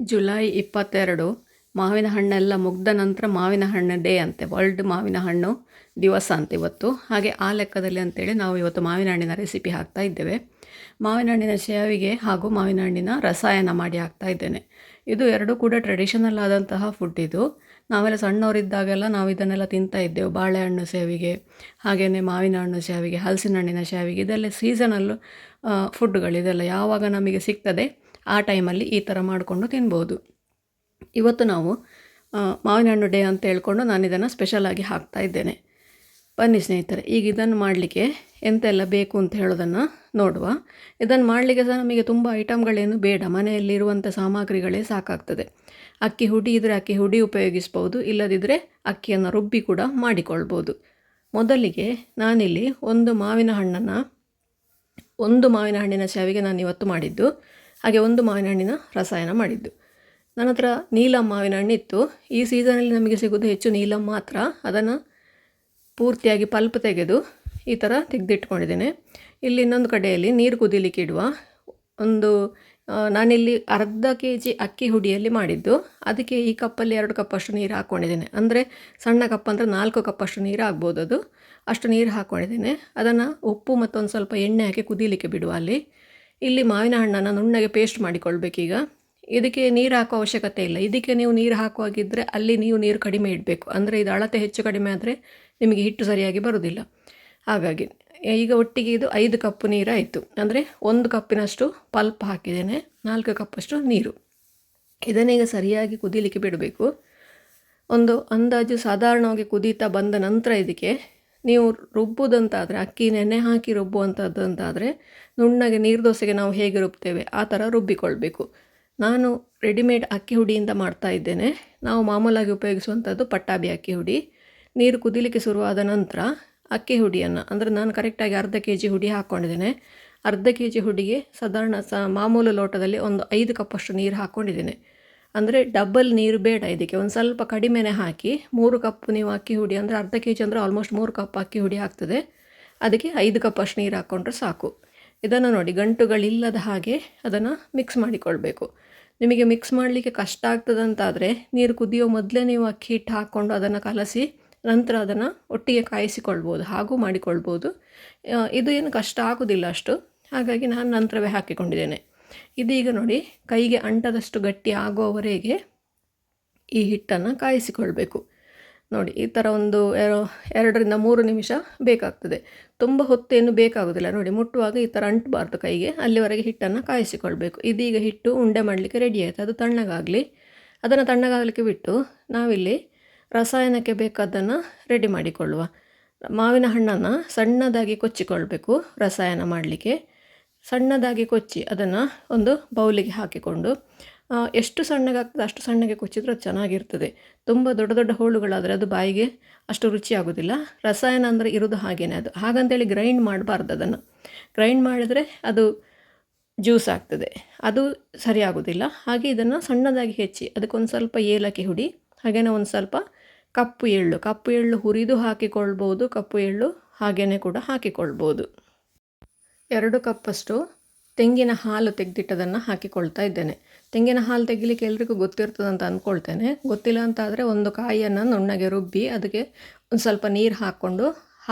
July 22 ಮಾವಿನ ಹಣ್ಣೆಲ್ಲ ಮುಗ್ದ ನಂತರ ಮಾವಿನ ಹಣ್ಣು ಡೇ ಅಂತೆ, ವರ್ಲ್ಡ್ ಮಾವಿನ ಹಣ್ಣು ದಿವಸ ಅಂತ ಇವತ್ತು. ಹಾಗೆ ಆ ಲೆಕ್ಕದಲ್ಲಿ ಅಂತೇಳಿ ನಾವು ಇವತ್ತು ಮಾವಿನ ಹಣ್ಣಿನ ರೆಸಿಪಿ ಹಾಕ್ತಾ ಇದ್ದೇವೆ. ಮಾವಿನ ಹಣ್ಣಿನ ಶಾವಿಗೆ ಹಾಗೂ ಮಾವಿನ ಹಣ್ಣಿನ ರಸಾಯನ ಮಾಡಿ ಹಾಕ್ತಾ ಇದ್ದೇನೆ. ಇದು ಎರಡೂ ಕೂಡ ಟ್ರೆಡಿಷನಲ್ ಆದಂತಹ ಫುಡ್. ಇದು ನಾವೆಲ್ಲ ಸಣ್ಣವರಿದ್ದಾಗೆಲ್ಲ ನಾವು ಇದನ್ನೆಲ್ಲ ತಿಂತಾ ಇದ್ದೆವು. ಬಾಳೆಹಣ್ಣು ಶಾವಿಗೆ, ಹಾಗೆಯೇ ಮಾವಿನ ಹಣ್ಣು ಶಾವಿಗೆ, ಹಲಸಿನ ಹಣ್ಣಿನ ಶಾವಿಗೆ, ಇದೆಲ್ಲ ಸೀಸನಲ್ಲು ಫುಡ್ಗಳು. ಇದೆಲ್ಲ ಯಾವಾಗ ನಮಗೆ ಸಿಗ್ತದೆ ಆ ಟೈಮಲ್ಲಿ ಈ ಥರ ಮಾಡಿಕೊಂಡು ತಿನ್ಬೋದು. ಇವತ್ತು ನಾವು ಮಾವಿನ ಹಣ್ಣು ಡೇ ಅಂತ ಹೇಳ್ಕೊಂಡು ನಾನು ಇದನ್ನು ಸ್ಪೆಷಲಾಗಿ ಹಾಕ್ತಾ ಇದ್ದೇನೆ. ಬನ್ನಿ ಸ್ನೇಹಿತರೆ, ಈಗ ಇದನ್ನು ಮಾಡಲಿಕ್ಕೆ ಎಂತೆಲ್ಲ ಬೇಕು ಅಂತ ಹೇಳೋದನ್ನು ನೋಡುವ. ಇದನ್ನು ಮಾಡಲಿಕ್ಕೆ ಸಹ ನಮಗೆ ತುಂಬ ಐಟಮ್ಗಳೇನು ಬೇಡ, ಮನೆಯಲ್ಲಿರುವಂಥ ಸಾಮಗ್ರಿಗಳೇ ಸಾಕಾಗ್ತದೆ. ಅಕ್ಕಿ ಹುಡಿ ಇದ್ದರೆ ಅಕ್ಕಿ ಹುಡಿ ಉಪಯೋಗಿಸ್ಬೋದು, ಇಲ್ಲದಿದ್ದರೆ ಅಕ್ಕಿಯನ್ನು ರುಬ್ಬಿ ಕೂಡ ಮಾಡಿಕೊಳ್ಬೋದು. ಮೊದಲಿಗೆ ನಾನಿಲ್ಲಿ ಒಂದು ಮಾವಿನ ಹಣ್ಣಿನ ಶಾವಿಗೆ ನಾನು ಇವತ್ತು ಮಾಡಿದ್ದು, ಹಾಗೆ ಒಂದು ಮಾವಿನ ಹಣ್ಣಿನ ರಸಾಯನ ಮಾಡಿದ್ದು. ನನ್ನ ಹತ್ರ ನೀಲಂ ಮಾವಿನ ಹಣ್ಣಿತ್ತು. ಈ ಸೀಸನಲ್ಲಿ ನಮಗೆ ಸಿಗೋದು ಹೆಚ್ಚು ನೀಲಂ ಮಾತ್ರ. ಅದನ್ನು ಪೂರ್ತಿಯಾಗಿ ಪಲ್ಪ್ ತೆಗೆದು ಈ ಥರ ತೆಗೆದಿಟ್ಕೊಂಡಿದ್ದೇನೆ. ಇಲ್ಲಿ ಇನ್ನೊಂದು ಕಡೆಯಲ್ಲಿ ನೀರು ಕುದಿಲಿಕ್ಕೆ ಇಡುವ ನಾನಿಲ್ಲಿ ಅರ್ಧ kg ಅಕ್ಕಿ ಹುಡಿಯಲ್ಲಿ ಮಾಡಿದ್ದು. ಅದಕ್ಕೆ ಈ ಕಪ್ಪಲ್ಲಿ 2 ಕಪ್ಪಷ್ಟು ನೀರು ಹಾಕ್ಕೊಂಡಿದ್ದೇನೆ. ಅಂದರೆ ಸಣ್ಣ ಕಪ್ ಅಂದರೆ 4 ಕಪ್ಪಷ್ಟು ನೀರು ಆಗ್ಬೋದು. ಅದು ಅಷ್ಟು ನೀರು ಹಾಕ್ಕೊಂಡಿದ್ದೇನೆ. ಅದನ್ನು ಉಪ್ಪು ಮತ್ತೊಂದು ಸ್ವಲ್ಪ ಎಣ್ಣೆ ಹಾಕಿ ಕುದಿಲಿಕ್ಕೆ ಬಿಡುವ. ಇಲ್ಲಿ ಮಾವಿನ ಹಣ್ಣನ್ನು ನುಣ್ಣಗೆ ಪೇಸ್ಟ್ ಮಾಡಿಕೊಳ್ಬೇಕೀಗ. ಇದಕ್ಕೆ ನೀರು ಹಾಕೋ ಅವಶ್ಯಕತೆ ಇಲ್ಲ. ಇದಕ್ಕೆ ನೀವು ನೀರು ಹಾಕುವಾಗಿದ್ದರೆ ಅಲ್ಲಿ ನೀವು ನೀರು ಕಡಿಮೆ ಇಡಬೇಕು. ಅಂದರೆ ಇದು ಅಳತೆ ಹೆಚ್ಚು ಕಡಿಮೆ ಆದರೆ ನಿಮಗೆ ಹಿಟ್ಟು ಸರಿಯಾಗಿ ಬರೋದಿಲ್ಲ. ಹಾಗಾಗಿ ಈಗ ಒಟ್ಟಿಗೆ ಇದು 5 ಕಪ್ ನೀರಾಯಿತು. ಅಂದರೆ 1 ಕಪ್ಪಿನಷ್ಟು ಪಲ್ಪ್ ಹಾಕಿದ್ದೇನೆ, 4 ಕಪ್ಪಷ್ಟು ನೀರು. ಇದನ್ನೀಗ ಸರಿಯಾಗಿ ಕುದಿಲಿಕ್ಕೆ ಬಿಡಬೇಕು. ಒಂದು ಅಂದಾಜು ಸಾಧಾರಣವಾಗಿ ಕುದೀತಾ ಬಂದ ನಂತರ ಇದಕ್ಕೆ ನೀವು ರುಬ್ಬುವುದಂತಾದರೆ, ಅಕ್ಕಿ ನೆನೆ ಹಾಕಿ ರುಬ್ಬುವಂಥದ್ದಂತಾದರೆ ನುಣ್ಣಗೆ ನೀರು ದೋಸೆಗೆ ನಾವು ಹೇಗೆ ರುಬ್ತೇವೆ ಆ ಥರ ರುಬ್ಬಿಕೊಳ್ಬೇಕು. ನಾನು ರೆಡಿಮೇಡ್ ಅಕ್ಕಿ ಹುಡಿಯಿಂದ ಮಾಡ್ತಾ ಇದ್ದೇನೆ. ನಾವು ಮಾಮೂಲಾಗಿ ಉಪಯೋಗಿಸುವಂಥದ್ದು ಪಟ್ಟಾಬಿ ಅಕ್ಕಿ ಹುಡಿ. ನೀರು ಕುದಿಲಿಕ್ಕೆ ಶುರುವಾದ ನಂತರ ಅಕ್ಕಿ ಹುಡಿಯನ್ನು, ಅಂದರೆ ನಾನು ಕರೆಕ್ಟಾಗಿ ಅರ್ಧ kg ಹುಡಿ ಹಾಕ್ಕೊಂಡಿದ್ದೇನೆ. ಅರ್ಧ kg ಹುಡಿಗೆ ಸಾಧಾರಣ ಮಾಮೂಲು ಲೋಟದಲ್ಲಿ ಒಂದು 5 ಕಪ್ಪಷ್ಟು ನೀರು ಹಾಕ್ಕೊಂಡಿದ್ದೇನೆ. ಅಂದರೆ ಡಬಲ್ ನೀರು ಬೇಡ, ಇದಕ್ಕೆ ಒಂದು ಸ್ವಲ್ಪ ಕಡಿಮೆನೇ ಹಾಕಿ. 3 ಕಪ್ ನೀವು ಅಕ್ಕಿ ಹುಡಿ ಅಂದರೆ ಅರ್ಧ kg ಅಂದರೆ ಆಲ್ಮೋಸ್ಟ್ 3 ಕಪ್ ಅಕ್ಕಿ ಹುಡಿ ಆಗ್ತದೆ. ಅದಕ್ಕೆ 5 ಕಪ್ಪಷ್ಟು ನೀರು ಹಾಕ್ಕೊಂಡ್ರೆ ಸಾಕು. ಇದನ್ನು ನೋಡಿ, ಗಂಟುಗಳಿಲ್ಲದ ಹಾಗೆ ಅದನ್ನು ಮಿಕ್ಸ್ ಮಾಡಿಕೊಳ್ಬೇಕು. ನಿಮಗೆ ಮಿಕ್ಸ್ ಮಾಡಲಿಕ್ಕೆ ಕಷ್ಟ ಆಗ್ತದಂತಾದರೆ ನೀರು ಕುದಿಯೋ ಮೊದಲೇ ನೀವು ಅಕ್ಕಿ ಹಿಟ್ಟು ಹಾಕ್ಕೊಂಡು ಅದನ್ನು ಕಲಸಿ ನಂತರ ಅದನ್ನು ಒಟ್ಟಿಗೆ ಕಾಯಿಸಿಕೊಳ್ಬೋದು, ಹಾಗೂ ಮಾಡಿಕೊಳ್ಬೋದು. ಇದು ಏನು ಕಷ್ಟ ಆಗೋದಿಲ್ಲ ಅಷ್ಟು. ಹಾಗಾಗಿ ನಾನು ನಂತರವೇ ಹಾಕಿಕೊಂಡಿದ್ದೇನೆ. ಇದೀಗ ನೋಡಿ, ಕೈಗೆ ಅಂಟದಷ್ಟು ಗಟ್ಟಿ ಆಗುವವರೆಗೆ ಈ ಹಿಟ್ಟನ್ನು ಕಾಯಿಸಿಕೊಳ್ಬೇಕು. ನೋಡಿ, ಈ ಥರ ಒಂದು 2-3 ನಿಮಿಷ ಬೇಕಾಗ್ತದೆ. ತುಂಬ ಹೊತ್ತೇನು ಬೇಕಾಗೋದಿಲ್ಲ. ನೋಡಿ, ಮುಟ್ಟುವಾಗ ಈ ಥರ ಅಂಟಬಾರ್ದು ಕೈಗೆ, ಅಲ್ಲಿವರೆಗೆ ಹಿಟ್ಟನ್ನು ಕಾಯಿಸಿಕೊಳ್ಬೇಕು. ಇದೀಗ ಹಿಟ್ಟು ಉಂಡೆ ಮಾಡಲಿಕ್ಕೆ ರೆಡಿ ಆಯಿತು. ಅದು ತಣ್ಣಗಾಗಲಿ. ಅದನ್ನು ತಣ್ಣಗಾಗಲಿಕ್ಕೆ ಬಿಟ್ಟು ನಾವಿಲ್ಲಿ ರಸಾಯನಕ್ಕೆ ಬೇಕಾದ್ದನ್ನು ರೆಡಿ ಮಾಡಿಕೊಳ್ಳುವ. ಮಾವಿನ ಹಣ್ಣನ್ನು ಸಣ್ಣದಾಗಿ ಕೊಚ್ಚಿಕೊಳ್ಬೇಕು. ರಸಾಯನ ಮಾಡಲಿಕ್ಕೆ ಸಣ್ಣದಾಗಿ ಕೊಚ್ಚಿ ಅದನ್ನು ಒಂದು ಬೌಲಿಗೆ ಹಾಕಿಕೊಂಡು, ಎಷ್ಟು ಸಣ್ಣಗಾಗ್ತದೆ ಅಷ್ಟು ಸಣ್ಣಗೆ ಕೊಚ್ಚಿದ್ರೆ ಅದು ಚೆನ್ನಾಗಿರ್ತದೆ. ತುಂಬ ದೊಡ್ಡ ದೊಡ್ಡ ಹೋಳುಗಳಾದರೆ ಅದು ಬಾಯಿಗೆ ಅಷ್ಟು ರುಚಿ ಆಗೋದಿಲ್ಲ. ರಸಾಯನ ಅಂದರೆ ಇರೋದು ಹಾಗೇ. ಅದು ಹಾಗಂತೇಳಿ ಗ್ರೈಂಡ್ ಮಾಡಬಾರ್ದು. ಅದನ್ನು ಗ್ರೈಂಡ್ ಮಾಡಿದರೆ ಅದು ಜ್ಯೂಸ್ ಆಗ್ತದೆ, ಅದು ಸರಿಯಾಗೋದಿಲ್ಲ. ಹಾಗೆ ಇದನ್ನು ಸಣ್ಣದಾಗಿ ಹೆಚ್ಚಿ ಅದಕ್ಕೊಂದು ಸ್ವಲ್ಪ ಏಲಕ್ಕಿ ಹುಡಿ, ಹಾಗೆಯೇ ಒಂದು ಸ್ವಲ್ಪ ಕಪ್ಪು ಎಳ್ಳು ಹುರಿದು ಹಾಕಿಕೊಳ್ಬೋದು. ಕಪ್ಪು ಎಳ್ಳು ಹಾಗೆಯೇ ಕೂಡ ಹಾಕಿಕೊಳ್ಬೋದು. 2 ಕಪ್ಪಷ್ಟು ತೆಂಗಿನ ಹಾಲು ತೆಗೆದಿಟ್ಟದನ್ನು ಹಾಕಿಕೊಳ್ತಾ ಇದ್ದೇನೆ. ತೆಂಗಿನ ಹಾಲು ತೆಗಿಲಿಕ್ಕೆ ಎಲ್ರಿಗೂ ಗೊತ್ತಿರ್ತದೆ ಅಂತ ಅಂದ್ಕೊಳ್ತೇನೆ. ಗೊತ್ತಿಲ್ಲ ಅಂತಾದರೆ ಒಂದು ಕಾಯಿಯನ್ನು ನುಣ್ಣಗೆ ರುಬ್ಬಿ ಅದಕ್ಕೆ ಒಂದು ಸ್ವಲ್ಪ ನೀರು ಹಾಕ್ಕೊಂಡು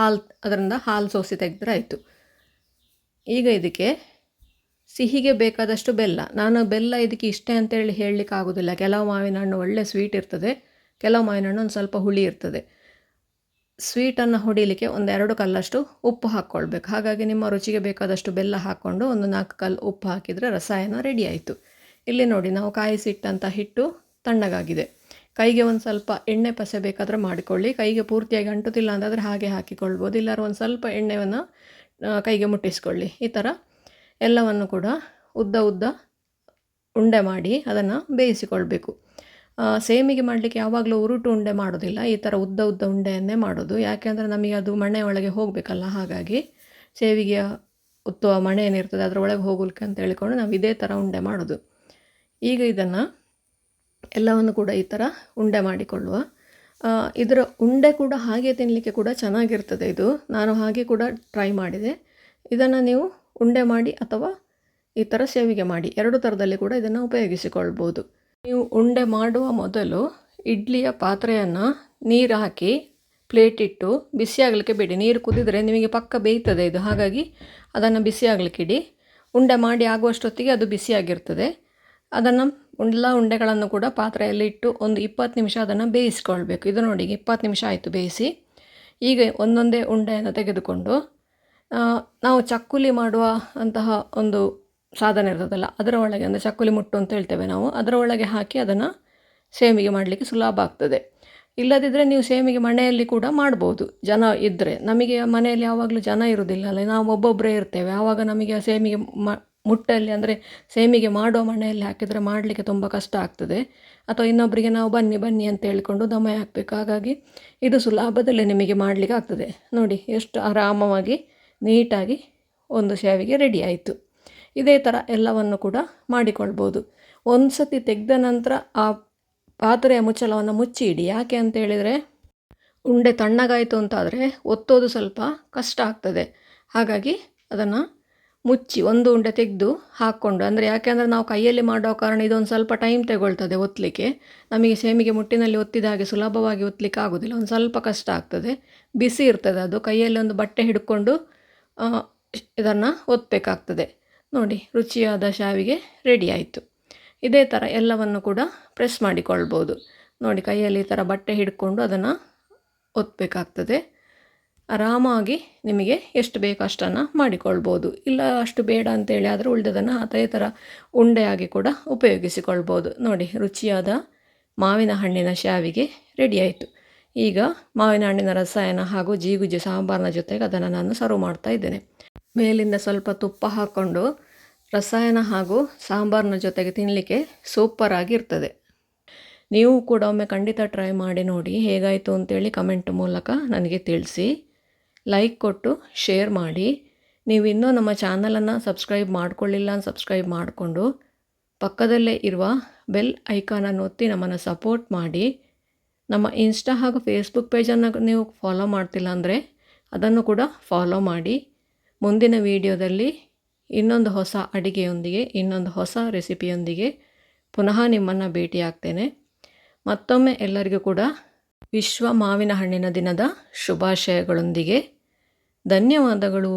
ಅದರಿಂದ ಹಾಲು ಸೋಸಿ ತೆಗೆದ್ರೆ ಆಯಿತು. ಈಗ ಇದಕ್ಕೆ ಸಿಹಿಗೆ ಬೇಕಾದಷ್ಟು ಬೆಲ್ಲ. ನಾನು ಬೆಲ್ಲ ಇದಕ್ಕೆ ಇಷ್ಟೇ ಅಂತೇಳಿ ಹೇಳಲಿಕ್ಕೆ ಆಗೋದಿಲ್ಲ. ಕೆಲವು ಮಾವಿನ ಹಣ್ಣು ಒಳ್ಳೆ ಸ್ವೀಟ್ ಇರ್ತದೆ, ಕೆಲವು ಮಾವಿನ ಹಣ್ಣು ಒಂದು ಸ್ವಲ್ಪ ಹುಳಿ ಇರ್ತದೆ. ಸ್ವೀಟನ್ನು ಹೊಡಿಲಿಕ್ಕೆ ಒಂದು 2 ಕಲ್ಲಷ್ಟು ಉಪ್ಪು ಹಾಕ್ಕೊಳ್ಬೇಕು. ಹಾಗಾಗಿ ನಿಮ್ಮ ರುಚಿಗೆ ಬೇಕಾದಷ್ಟು ಬೆಲ್ಲ ಹಾಕ್ಕೊಂಡು ಒಂದು 4 ಕಲ್ಲು ಉಪ್ಪು ಹಾಕಿದರೆ ರಸಾಯನ ರೆಡಿ ಆಯಿತು. ಇಲ್ಲಿ ನೋಡಿ, ನಾವು ಕಾಯಿಸಿಟ್ಟಂಥ ಹಿಟ್ಟು ತಣ್ಣಗಾಗಿದೆ. ಕೈಗೆ ಒಂದು ಸ್ವಲ್ಪ ಎಣ್ಣೆ ಪಸೆ ಬೇಕಾದರೆ ಮಾಡಿಕೊಳ್ಳಿ. ಕೈಗೆ ಪೂರ್ತಿಯಾಗಿ ಅಂಟುತ್ತಿಲ್ಲ ಅಂತಾದರೆ ಹಾಗೆ ಹಾಕಿಕೊಳ್ಬೋದು. ಇಲ್ಲಾರು ಒಂದು ಸ್ವಲ್ಪ ಎಣ್ಣೆಯನ್ನು ಕೈಗೆ ಮುಟ್ಟಿಸ್ಕೊಳ್ಳಿ. ಈ ಥರ ಎಲ್ಲವನ್ನು ಕೂಡ ಉದ್ದ ಉಂಡೆ ಮಾಡಿ ಅದನ್ನು ಬೇಯಿಸಿಕೊಳ್ಬೇಕು. ಸೇಮಿಗೆ ಮಾಡಲಿಕ್ಕೆ ಯಾವಾಗಲೂ ಉರುಟು ಉಂಡೆ ಮಾಡೋದಿಲ್ಲ, ಈ ಥರ ಉದ್ದ ಉಂಡೆಯನ್ನೇ ಮಾಡೋದು. ಯಾಕೆಂದರೆ ನಮಗೆ ಅದು ಮಣೆ ಒಳಗೆ ಹೋಗಬೇಕಲ್ಲ. ಹಾಗಾಗಿ ಸೇವಿಗೆಯ ಉತ್ತುವ ಮಣೆ ಏನಿರ್ತದೆ ಅದರ ಒಳಗೆ ಹೋಗಲಿಕ್ಕೆ ಅಂತ ಹೇಳಿಕೊಂಡು ನಾವು ಇದೇ ಥರ ಉಂಡೆ ಮಾಡೋದು. ಈಗ ಇದನ್ನು ಎಲ್ಲವನ್ನು ಕೂಡ ಈ ಥರ ಉಂಡೆ ಮಾಡಿಕೊಳ್ಳುವ. ಇದರ ಉಂಡೆ ಕೂಡ ಹಾಗೆ ತಿನ್ನಲಿಕ್ಕೆ ಕೂಡ ಚೆನ್ನಾಗಿರ್ತದೆ. ಇದು ನಾನು ಹಾಗೆ ಕೂಡ ಟ್ರೈ ಮಾಡಿದೆ. ಇದನ್ನು ನೀವು ಉಂಡೆ ಮಾಡಿ ಅಥವಾ ಈ ಥರ ಸೇವಿಗೆ ಮಾಡಿ 2 ಥರದಲ್ಲಿ ಕೂಡ ಇದನ್ನು ಉಪಯೋಗಿಸಿಕೊಳ್ಬೋದು. ನೀವು ಉಂಡೆ ಮಾಡುವ ಮೊದಲು ಇಡ್ಲಿಯ ಪಾತ್ರೆಯನ್ನು ನೀರು ಹಾಕಿ ಪ್ಲೇಟ್ ಇಟ್ಟು ಬಿಸಿ ಆಗಲಿಕ್ಕೆ ಬಿಡಿ. ನೀರು ಕುದಿದರೆ ನಿಮಗೆ ಪಕ್ಕ ಬೇಯ್ತದೆ ಇದು, ಹಾಗಾಗಿ ಅದನ್ನು ಬಿಸಿ ಆಗಲಿಕ್ಕೆ ಇಡಿ. ಉಂಡೆ ಮಾಡಿ ಆಗುವಷ್ಟೊತ್ತಿಗೆ ಅದು ಬಿಸಿಯಾಗಿರ್ತದೆ. ಅದನ್ನು ಎಲ್ಲ ಉಂಡೆಗಳನ್ನು ಕೂಡ ಪಾತ್ರೆಯಲ್ಲಿ ಇಟ್ಟು ಒಂದು 20 ನಿಮಿಷ ಅದನ್ನು ಬೇಯಿಸ್ಕೊಳ್ಬೇಕು. ಇದು ನೋಡಿ 20 ನಿಮಿಷ ಆಯಿತು ಬೇಯಿಸಿ. ಈಗ ಒಂದೊಂದೇ ಉಂಡೆಯನ್ನು ತೆಗೆದುಕೊಂಡು ನಾವು ಚಕ್ಕುಲಿ ಮಾಡುವ ಅಂತಹ ಒಂದು ಸಾಧನ ಇರ್ತದಲ್ಲ, ಅದರ ಒಳಗೆ, ಅಂದರೆ ಚಕ್ಕುಲಿ ಮುಟ್ಟು ಅಂತ ಹೇಳ್ತೇವೆ ನಾವು, ಅದರ ಒಳಗೆ ಹಾಕಿ ಅದನ್ನು ಸೇಮಿಗೆ ಮಾಡಲಿಕ್ಕೆ ಸುಲಭ ಆಗ್ತದೆ. ಇಲ್ಲದಿದ್ದರೆ ನೀವು ಸೇಮಿಗೆ ಮನೆಯಲ್ಲಿ ಕೂಡ ಮಾಡ್ಬೋದು, ಜನ ಇದ್ದರೆ. ನಮಗೆ ಮನೆಯಲ್ಲಿ ಯಾವಾಗಲೂ ಜನ ಇರೋದಿಲ್ಲ ಅಲ್ಲ, ನಾವು ಒಬ್ಬೊಬ್ಬರೇ ಇರ್ತೇವೆ. ಆವಾಗ ನಮಗೆ ಸೇಮಿಗೆ ಮುಟ್ಟಲ್ಲಿ, ಅಂದರೆ ಸೇಮಿಗೆ ಮಾಡೋ ಮನೆಯಲ್ಲಿ ಹಾಕಿದರೆ ಮಾಡಲಿಕ್ಕೆ ತುಂಬ ಕಷ್ಟ ಆಗ್ತದೆ. ಅಥವಾ ಇನ್ನೊಬ್ಬರಿಗೆ ನಾವು ಬನ್ನಿ ಬನ್ನಿ ಅಂತ ಹೇಳಿಕೊಂಡು ದಮ ಹಾಕಬೇಕು. ಹಾಗಾಗಿ ಇದು ಸುಲಭದಲ್ಲೇ ನಿಮಗೆ ಮಾಡಲಿಕ್ಕೆ ಆಗ್ತದೆ. ನೋಡಿ ಎಷ್ಟು ಆರಾಮವಾಗಿ ನೀಟಾಗಿ ಒಂದು ಶಾವಿಗೆ ರೆಡಿ ಆಯಿತು. ಇದೇ ಥರ ಎಲ್ಲವನ್ನು ಕೂಡ ಮಾಡಿಕೊಳ್ಬೋದು. ಒಂದು ಸತಿ ತೆಗೆದ ನಂತರ ಆ ಪಾತ್ರೆಯ ಮುಚ್ಚಳವನ್ನು ಮುಚ್ಚಿ ಇಡಿ. ಯಾಕೆ ಅಂತ ಹೇಳಿದರೆ ಉಂಡೆ ತಣ್ಣಗಾಯಿತು ಅಂತಾದರೆ ಒತ್ತೋದು ಸ್ವಲ್ಪ ಕಷ್ಟ ಆಗ್ತದೆ. ಹಾಗಾಗಿ ಅದನ್ನು ಮುಚ್ಚಿ ಒಂದು ಉಂಡೆ ತೆಗೆದು ಹಾಕ್ಕೊಂಡು, ಅಂದರೆ ಯಾಕೆಂದರೆ ನಾವು ಕೈಯಲ್ಲಿ ಮಾಡೋ ಕಾರಣ ಇದೊಂದು ಸ್ವಲ್ಪ ಟೈಮ್ ತಗೊಳ್ತದೆ ಒತ್ತಲಿಕ್ಕೆ. ನಮಗೆ ಸೇಮಿಗೆ ಮುಟ್ಟಿನಲ್ಲಿ ಒತ್ತಿದ ಹಾಗೆ ಸುಲಭವಾಗಿ ಒತ್ತಲಿಕ್ಕೆ ಆಗೋದಿಲ್ಲ, ಒಂದು ಸ್ವಲ್ಪ ಕಷ್ಟ ಆಗ್ತದೆ. ಬಿಸಿ ಇರ್ತದೆ ಅದು. ಕೈಯಲ್ಲಿ ಒಂದು ಬಟ್ಟೆ ಹಿಡ್ಕೊಂಡು ಇದನ್ನು ಒತ್ತಬೇಕಾಗ್ತದೆ. ನೋಡಿ ರುಚಿಯಾದ ಶಾವಿಗೆ ರೆಡಿ ಆಯಿತು. ಇದೇ ಥರ ಎಲ್ಲವನ್ನು ಕೂಡ ಪ್ರೆಸ್ ಮಾಡಿಕೊಳ್ಬೋದು. ನೋಡಿ ಕೈಯಲ್ಲಿ ಈ ಥರ ಬಟ್ಟೆ ಹಿಡ್ಕೊಂಡು ಅದನ್ನು ಒತ್ತಬೇಕಾಗ್ತದೆ. ಆರಾಮಾಗಿ ನಿಮಗೆ ಎಷ್ಟು ಬೇಕೋ ಅಷ್ಟನ್ನು ಮಾಡಿಕೊಳ್ಬೋದು. ಇಲ್ಲ ಅಷ್ಟು ಬೇಡ ಅಂತೇಳಿ ಆದರೆ ಉಳಿದದನ್ನು ಅದೇ ಥರ ಉಂಡೆಯಾಗಿ ಕೂಡ ಉಪಯೋಗಿಸಿಕೊಳ್ಬೋದು. ನೋಡಿ ರುಚಿಯಾದ ಮಾವಿನ ಹಣ್ಣಿನ ಶಾವಿಗೆ ರೆಡಿ ಆಯಿತು. ಈಗ ಮಾವಿನ ಹಣ್ಣಿನ ರಸಾಯನ ಹಾಗೂ ಜೀಗುಜಿ ಸಾಂಬಾರಿನ ಜೊತೆಗೆ ಅದನ್ನು ನಾನು ಸರ್ವ್ ಮಾಡ್ತಾ ಇದ್ದೇನೆ. ಮೇಲಿಂದ ಸ್ವಲ್ಪ ತುಪ್ಪ ಹಾಕ್ಕೊಂಡು ರಸಾಯನ ಹಾಗೂ ಸಾಂಬಾರಿನ ಜೊತೆಗೆ ತಿನ್ನಲಿಕ್ಕೆ ಸೂಪರಾಗಿರ್ತದೆ. ನೀವು ಕೂಡ ಒಮ್ಮೆ ಖಂಡಿತ ಟ್ರೈ ಮಾಡಿ ನೋಡಿ, ಹೇಗಾಯಿತು ಅಂತೇಳಿ ಕಮೆಂಟ್ ಮೂಲಕ ನನಗೆ ತಿಳಿಸಿ. ಲೈಕ್ ಕೊಟ್ಟು ಶೇರ್ ಮಾಡಿ. ನೀವು ಇನ್ನೂ ನಮ್ಮ ಚಾನಲನ್ನು ಸಬ್ಸ್ಕ್ರೈಬ್ ಮಾಡ್ಕೊಳ್ಳಿಲ್ಲ ಅಂತ ಸಬ್ಸ್ಕ್ರೈಬ್ ಮಾಡಿಕೊಂಡು ಪಕ್ಕದಲ್ಲೇ ಇರುವ ಬೆಲ್ ಐಕಾನನ್ನು ಒತ್ತಿ ನಮ್ಮನ್ನು ಸಪೋರ್ಟ್ ಮಾಡಿ. ನಮ್ಮ ಇನ್ಸ್ಟಾ ಹಾಗೂ ಫೇಸ್ಬುಕ್ ಪೇಜನ್ನು ನೀವು ಫಾಲೋ ಮಾಡ್ತಿಲ್ಲ ಅಂದರೆ ಅದನ್ನು ಕೂಡ ಫಾಲೋ ಮಾಡಿ. ಮುಂದಿನ ವಿಡಿಯೋದಲ್ಲಿ ಇನ್ನೊಂದು ಹೊಸ ಅಡಿಗೆಯೊಂದಿಗೆ, ಇನ್ನೊಂದು ಹೊಸ ರೆಸಿಪಿಯೊಂದಿಗೆ ಪುನಃ ನಿಮ್ಮನ್ನು ಭೇಟಿಯಾಗ್ತೇನೆ. ಮತ್ತೊಮ್ಮೆ ಎಲ್ಲರಿಗೂ ಕೂಡ ವಿಶ್ವ ಮಾವಿನ ಹಣ್ಣಿನ ದಿನದ ಶುಭಾಶಯಗಳೊಂದಿಗೆ ಧನ್ಯವಾದಗಳು.